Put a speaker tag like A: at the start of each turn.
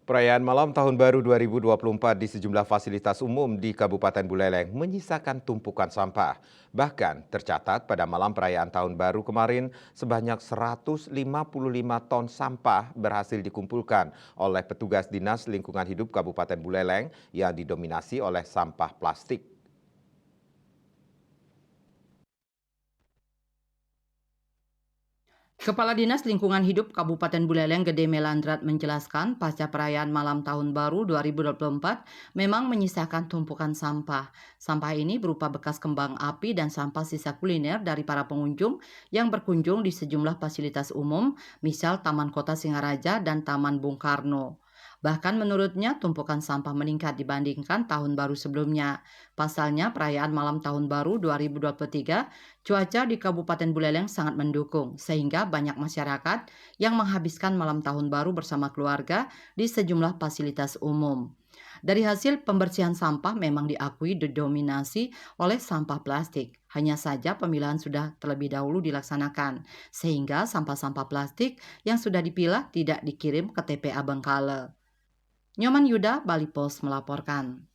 A: Perayaan malam Tahun Baru 2024 di sejumlah fasilitas umum di Kabupaten Buleleng menyisakan tumpukan sampah. Bahkan tercatat pada malam perayaan Tahun Baru kemarin sebanyak 155 ton sampah berhasil dikumpulkan oleh petugas Dinas Lingkungan Hidup Kabupaten Buleleng yang didominasi oleh sampah plastik.
B: Kepala Dinas Lingkungan Hidup Kabupaten Buleleng Gede Melandrat menjelaskan pasca perayaan Malam Tahun Baru 2024 memang menyisakan tumpukan sampah. Sampah ini berupa bekas kembang api dan sampah sisa kuliner dari para pengunjung yang berkunjung di sejumlah fasilitas umum, misal Taman Kota Singaraja dan Taman Bung Karno. Bahkan menurutnya tumpukan sampah meningkat dibandingkan tahun baru sebelumnya. Pasalnya perayaan Malam Tahun Baru 2023 cuaca di Kabupaten Buleleng sangat mendukung, sehingga banyak masyarakat yang menghabiskan malam tahun baru bersama keluarga di sejumlah fasilitas umum. Dari hasil pembersihan sampah memang diakui didominasi oleh sampah plastik. Hanya saja pemilahan sudah terlebih dahulu dilaksanakan, sehingga sampah-sampah plastik yang sudah dipilah tidak dikirim ke TPA Bengkale. Nyoman Yuda, Bali Post melaporkan.